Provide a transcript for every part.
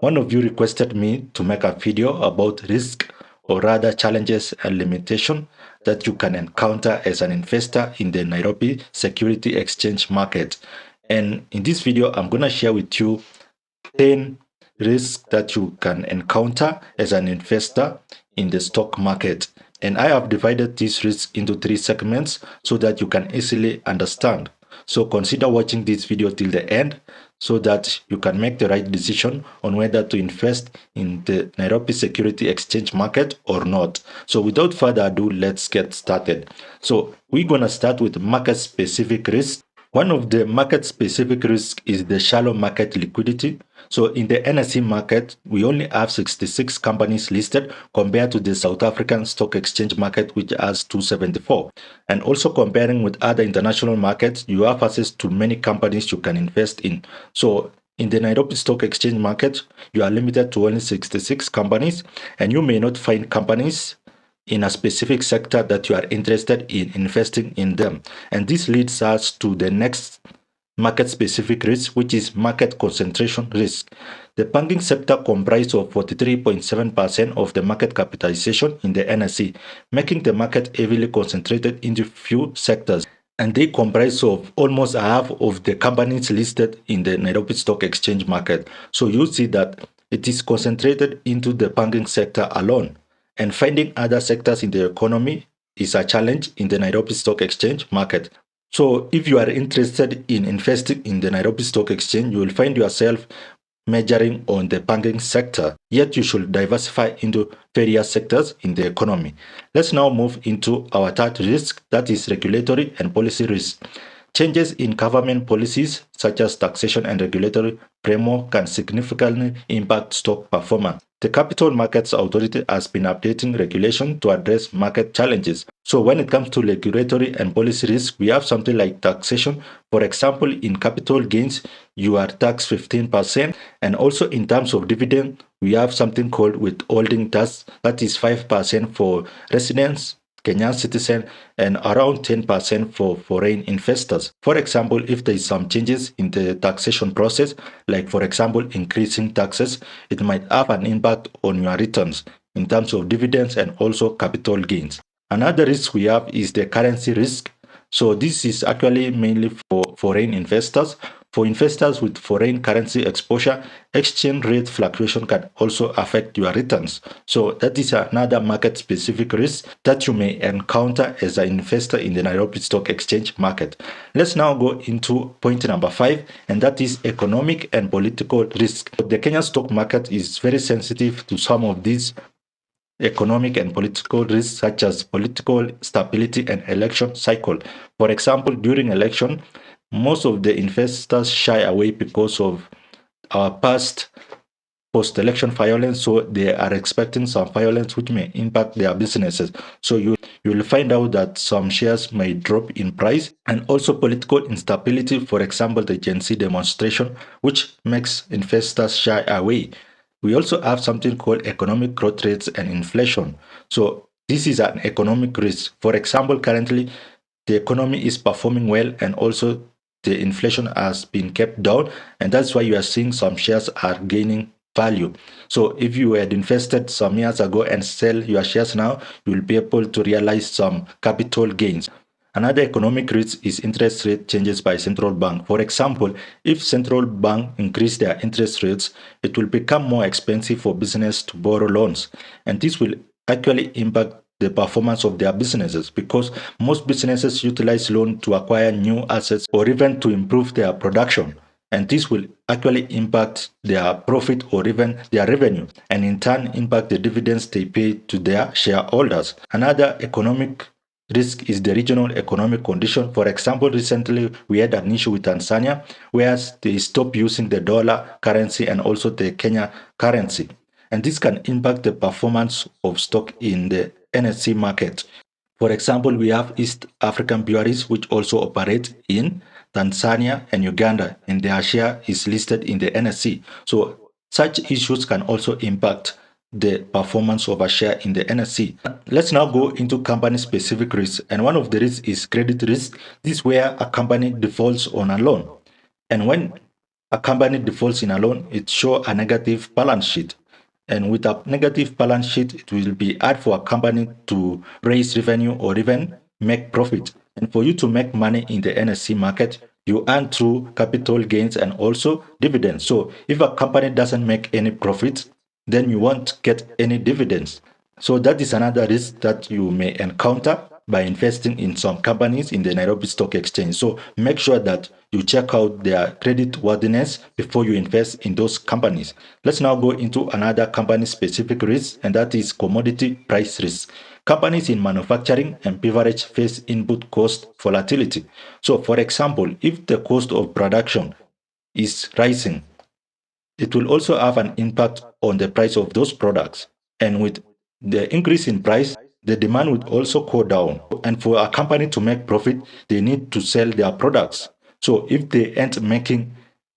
One of you requested me to make a video about risk, or rather challenges and limitation that you can encounter as an investor in the Nairobi Securities Exchange market. And in this video, I'm going to share with you 10 risks that you can encounter as an investor in the stock market. And I have divided these risks into 3 segments so that you can easily understand. So consider watching this video till the end so that you can make the right decision on whether to invest in the Nairobi Securities Exchange market or not. So without further ado, let's get started. So we're going to start with market specific risk. One of the market specific risks is the shallow market liquidity. So in the NSE market, we only have 66 companies listed compared to the South African Stock Exchange market, which has 274. And also comparing with other international markets, you have access to many companies you can invest in. So in the Nairobi Stock Exchange market, you are limited to only 66 companies, and you may not find companies in a specific sector that you are interested in investing in them. And this leads us to the next market specific risk, which is market concentration risk. The banking sector comprises of 43.7% of the market capitalization in the NSE, making the market heavily concentrated into few sectors. And they comprise of almost half of the companies listed in the Nairobi Stock Exchange market. So you see that it is concentrated into the banking sector alone. And finding other sectors in the economy is a challenge in the Nairobi Stock Exchange market. So if you are interested in investing in the Nairobi Stock Exchange, you will find yourself measuring on the banking sector, yet you should diversify into various sectors in the economy. Let's now move into our third risk, that is regulatory and policy risk. Changes in government policies such as taxation and regulatory framework can significantly impact stock performance. The Capital Markets Authority has been updating regulation to address market challenges. So when it comes to regulatory and policy risk, we have something like taxation. For example, in capital gains, you are taxed 15%. And also in terms of dividend, we have something called withholding tax, that is 5% for residents, Kenyan citizen, and around 10% for foreign investors. For example, if there is some changes in the taxation process, like for example, increasing taxes, it might have an impact on your returns in terms of dividends and also capital gains. Another risk we have is the currency risk. So this is actually mainly for foreign investors. For investors with foreign currency exposure, exchange rate fluctuation can also affect your returns. So that is another market specific risk that you may encounter as an investor in the Nairobi Stock Exchange market. Let's now go into point number 5, and that is economic and political risk. The Kenyan stock market is very sensitive to some of these economic and political risks, such as political stability and election cycle. For example, during election, most of the investors shy away because of our past post-election violence, so they are expecting some violence which may impact their businesses. So you will find out that some shares may drop in price, and also political instability, for example, the Gen Z demonstration, which makes investors shy away. We also have something called economic growth rates and inflation. So this is an economic risk. For example, currently the economy is performing well, and also the inflation has been kept down, and that's why you are seeing some shares are gaining value. So if you had invested some years ago and sell your shares now, you will be able to realize some capital gains. Another economic risk is interest rate changes by central bank. For example, if central bank increase their interest rates, it will become more expensive for business to borrow loans, and this will actually impact the performance of their businesses, because most businesses utilize loan to acquire new assets or even to improve their production, and this will actually impact their profit or even their revenue, and in turn impact the dividends they pay to their shareholders. Another economic risk is the regional economic condition. For example, recently we had an issue with Tanzania where they stopped using the dollar currency and also the Kenya currency, and this can impact the performance of stock in the NSE market. For example, we have East African breweries which also operate in Tanzania and Uganda, and their share is listed in the NSE. So such issues can also impact the performance of a share in the NSE. Let's now go into company specific risks, and one of the risks is credit risk. This is where a company defaults on a loan, and when a company defaults in a loan, it shows a negative balance sheet. And with a negative balance sheet, it will be hard for a company to raise revenue or even make profit. And for you to make money in the NSE market, you earn through capital gains and also dividends. So if a company doesn't make any profit, then you won't get any dividends. So that is another risk that you may encounter by investing in some companies in the Nairobi Stock Exchange. So make sure that you check out their credit worthiness before you invest in those companies. Let's now go into another company specific risk, and that is commodity price risk. Companies in manufacturing and beverage face input cost volatility. So for example, if the cost of production is rising, it will also have an impact on the price of those products. And with the increase in price, the demand would also go down. And for a company to make profit, they need to sell their products. So if they aren't making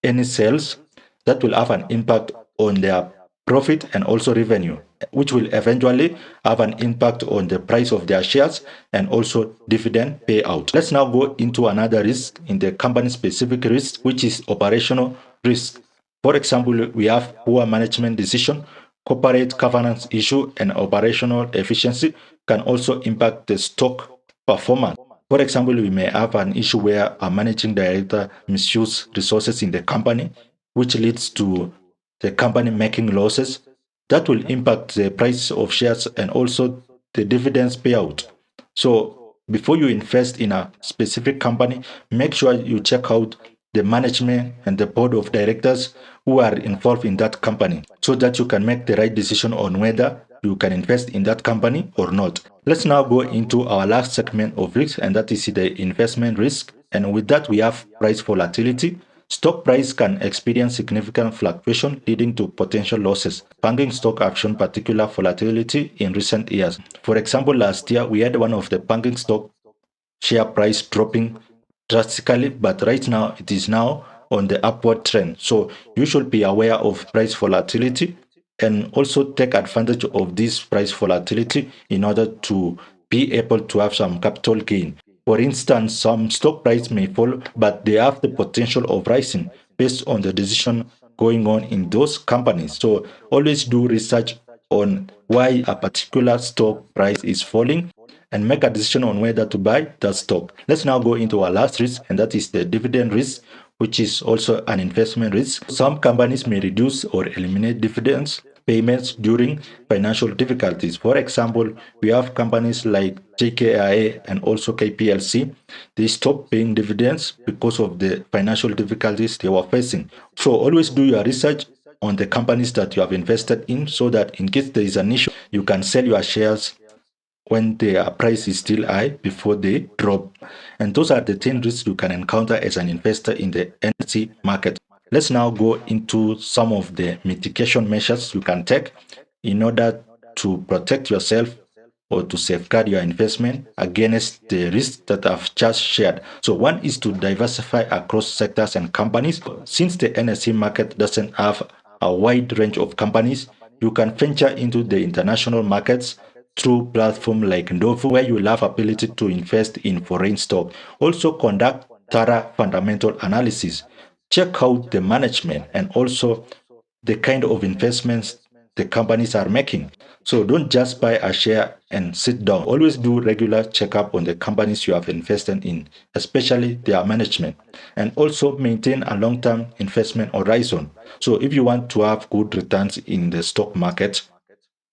any sales, that will have an impact on their profit and also revenue, which will eventually have an impact on the price of their shares and also dividend payout. Let's now go into another risk in the company specific risk, which is operational risk. For example, we have poor management decision, corporate governance issue, and operational efficiency can also impact the stock performance. For example, we may have an issue where a managing director misuse resources in the company, which leads to the company making losses. That will impact the price of shares and also the dividends payout. So before you invest in a specific company, make sure you check out the management and the board of directors who are involved in that company so that you can make the right decision on whether you can invest in that company or not. Let's now go into our last segment of risk, and that is the investment risk. And with that, we have price volatility. Stock price can experience significant fluctuation leading to potential losses. Banking stock have shown particular volatility in recent years. For example, last year we had one of the banking stock share price dropping drastically, but right now it is now on the upward trend. So you should be aware of price volatility and also take advantage of this price volatility in order to be able to have some capital gain. For instance, some stock price may fall, but they have the potential of rising based on the decision going on in those companies. So always do research on why a particular stock price is falling and make a decision on whether to buy that stock. Let's now go into our last risk, and that is the dividend risk, which is also an investment risk. Some companies may reduce or eliminate dividends payments during financial difficulties. For example, we have companies like JKIA and also KPLC. They stopped paying dividends because of the financial difficulties they were facing. So always do your research on the companies that you have invested in so that in case there is an issue, you can sell your shares when their price is still high before they drop. And those are the 10 risks you can encounter as an investor in the NSE market. Let's now go into some of the mitigation measures you can take in order to protect yourself or to safeguard your investment against the risks that I've just shared. So one is to diversify across sectors and companies. Since the NSE market doesn't have a wide range of companies, you can venture into the international markets through platforms like Ndovu, where you will have ability to invest in foreign stock. Also conduct thorough fundamental analysis. Check out the management and also the kind of investments the companies are making. So don't just buy a share and sit down. Always do regular checkup on the companies you have invested in, especially their management. And also maintain a long-term investment horizon. So if you want to have good returns in the stock market,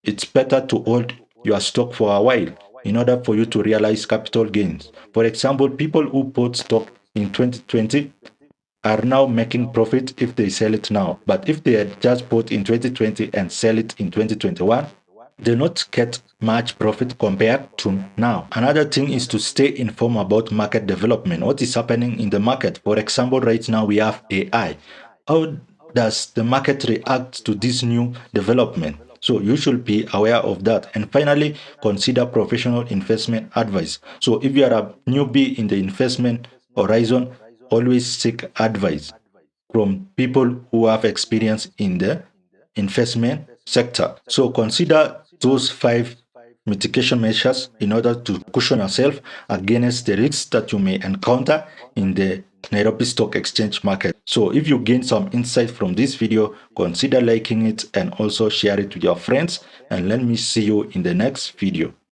it's better to hold your stock for a while in order for you to realize capital gains. For example, people who bought stock in 2020 are now making profit if they sell it now. But if they had just bought in 2020 and sell it in 2021, they'll not get much profit compared to now. Another thing is to stay informed about market development. What is happening in the market? For example, right now we have AI. How does the market react to this new development? So you should be aware of that. And finally, consider professional investment advice. So if you are a newbie in the investment horizon, always seek advice from people who have experience in the investment sector. So consider those 5 mitigation measures in order to cushion yourself against the risks that you may encounter in the Nairobi Stock Exchange market. So if you gain some insight from this video, consider liking it and also share it with your friends. And let me see you in the next video.